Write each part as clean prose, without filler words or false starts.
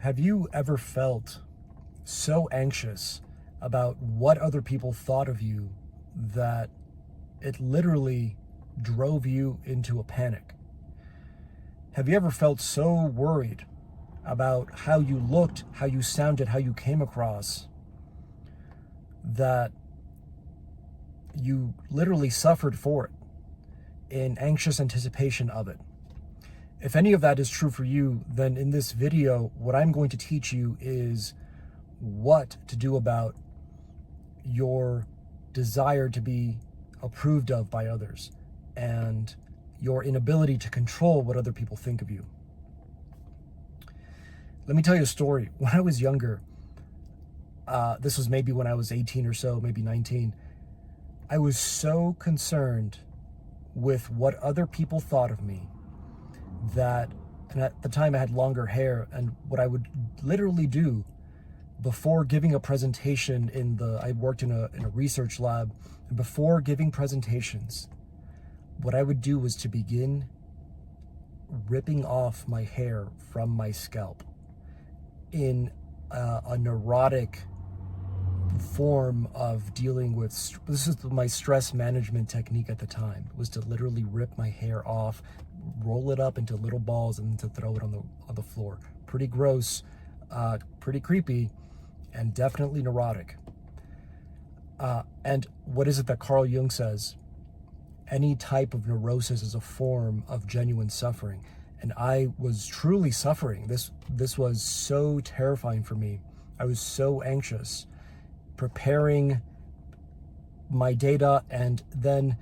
Have you ever felt so anxious about what other people thought of you that it literally drove you into a panic? Have you ever felt so worried about how you looked, how you sounded, how you came across, that you literally suffered for it in anxious anticipation of it? If any of that is true for you, then in this video, what I'm going to teach you is what to do about your desire to be approved of by others and your inability to control what other people think of you. Let me tell you a story. When I was younger, this was maybe when I was 18 or so, maybe 19, I was so concerned with what other people thought of me that, and at the time I had longer hair, and what I would literally do before giving a presentation I worked in a research lab, and before giving presentations, what I would do was to begin ripping off my hair from my scalp in a neurotic form of dealing with, this is my stress management technique at the time, was to literally rip my hair off, roll it up into little balls, and to throw it on the floor. Pretty gross, pretty creepy, and definitely neurotic. And what is it that Carl Jung says? Any type of neurosis is a form of genuine suffering. And I was truly suffering. This was so terrifying for me. I was so anxious, preparing my data and then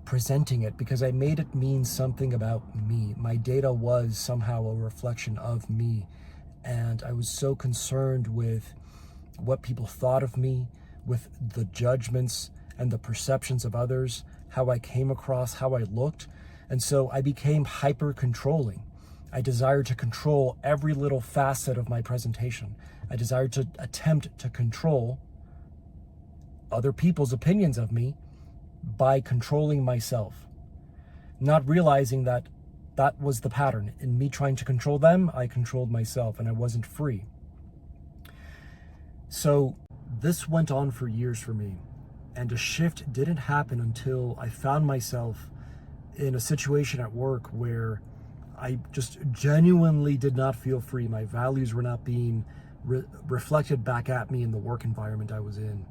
presenting it, because I made it mean something about me. My data was somehow a reflection of me. And I was so concerned with what people thought of me, with the judgments and the perceptions of others, how I came across, how I looked. And so I became hyper controlling. I desired to control every little facet of my presentation. I desired to attempt to control other people's opinions of me by controlling myself, not realizing that that was the pattern. In me trying to control them, I controlled myself, and I wasn't free. So this went on for years for me, and a shift didn't happen until I found myself in a situation at work where I just genuinely did not feel free. My values were not being reflected back at me in the work environment I was in.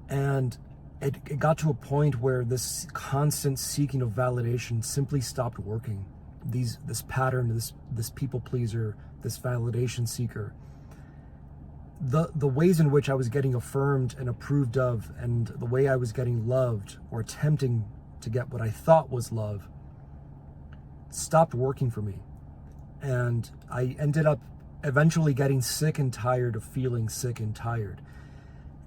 And it got to a point where this constant seeking of validation simply stopped working. This pattern, this people pleaser, this validation seeker, the ways in which I was getting affirmed and approved of, and the way I was getting loved or attempting to get what I thought was love, stopped working for me. And I ended up eventually getting sick and tired of feeling sick and tired.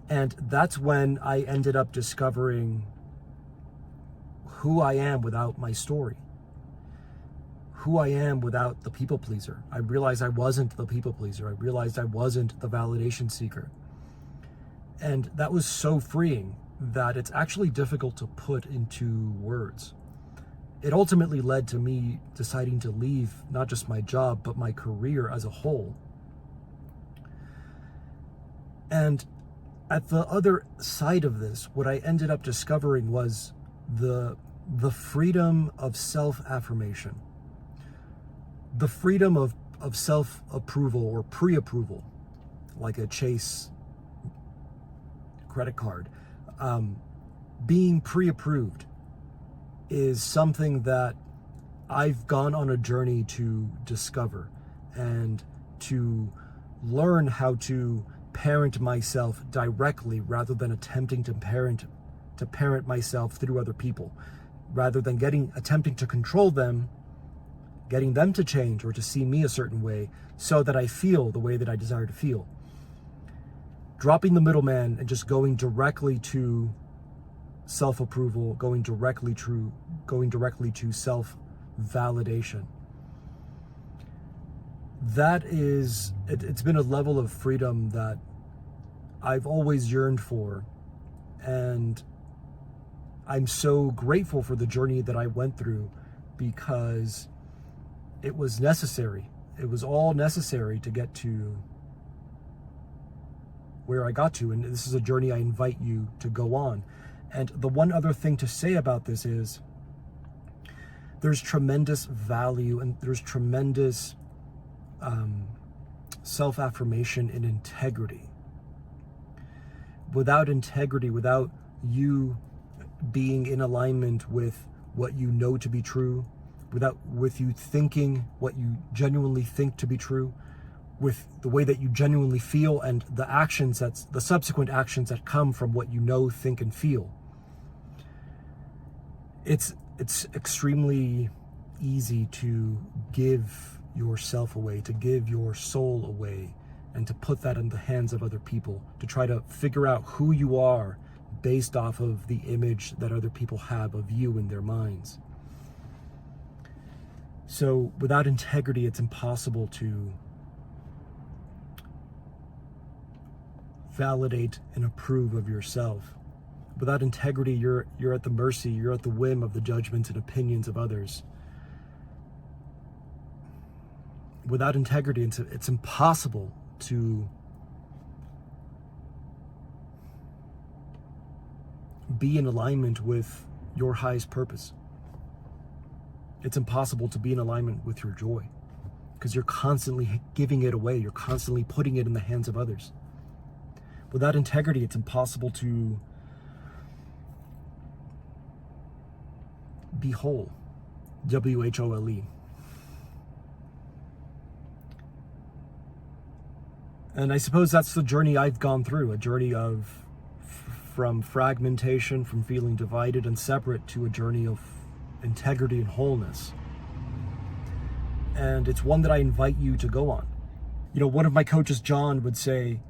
And that's when I ended up discovering who I am without my story, who I am without the people pleaser. I realized I wasn't the people pleaser. I realized I wasn't the validation seeker. And that was so freeing that it's actually difficult to put into words. It ultimately led to me deciding to leave not just my job, but my career as a whole. And at the other side of this, what I ended up discovering was the freedom of self-affirmation, the freedom of self-approval or pre-approval, like a Chase credit card. Being pre-approved is something that I've gone on a journey to discover and to learn how to parent myself directly, rather than attempting to parent myself through other people, rather than attempting to control them, getting them to change or to see me a certain way so that I feel the way that I desire to feel. Dropping the middleman and just going directly to self-approval, going directly to self-validation. It's been a level of freedom that I've always yearned for, and I'm so grateful for the journey that I went through, because it was necessary. it was all necessary to get to where I got to. And this is a journey I invite you to go on. And the one other thing to say about this is there's tremendous value and there's tremendous self-affirmation in integrity. Without integrity, without you being in alignment with what you know to be true, with you thinking what you genuinely think to be true, with the way that you genuinely feel and the subsequent actions that come from what you know, think, and feel. It's extremely easy to give yourself away, to give your soul away, and to put that in the hands of other people, to try to figure out who you are based off of the image that other people have of you in their minds. So without integrity, it's impossible to validate and approve of yourself. Without integrity, you're at the mercy, you're at the whim of the judgments and opinions of others. Without integrity, it's impossible to be in alignment with your highest purpose. It's impossible to be in alignment with your joy because you're constantly giving it away. You're constantly putting it in the hands of others. Without integrity, it's impossible to be whole. WHOLE. And I suppose that's the journey I've gone through, a journey of from fragmentation, from feeling divided and separate, to a journey of integrity and wholeness. And it's one that I invite you to go on. You know, one of my coaches, John, would say,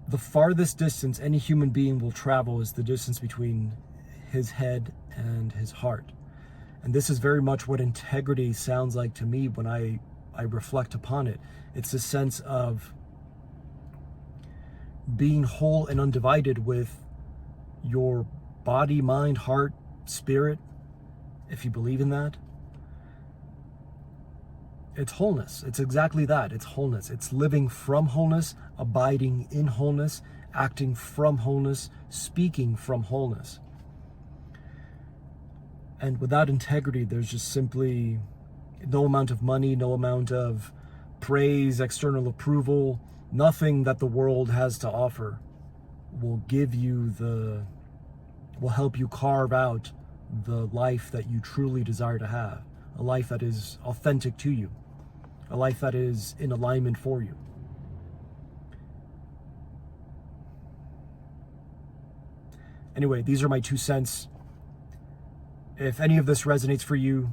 the farthest distance any human being will travel is the distance between his head and his heart. And this is very much what integrity sounds like to me when I reflect upon it. It's a sense of being whole and undivided with your body, mind, heart, spirit, if you believe in that. It's wholeness. It's exactly that. It's wholeness. It's living from wholeness, abiding in wholeness, acting from wholeness, speaking from wholeness. And without integrity, there's just simply no amount of money, no amount of praise, external approval, nothing that the world has to offer will help you carve out the life that you truly desire to have, a life that is authentic to you, a life that is in alignment for you. Anyway, these are my 2 cents. If any of this resonates for you,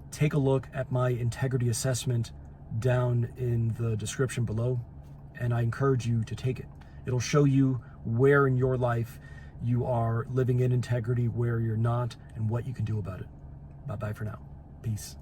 take a look at my integrity assessment down in the description below, and I encourage you to take it. It'll show you where in your life you are living in integrity, where you're not, and what you can do about it. Bye-bye for now. Peace.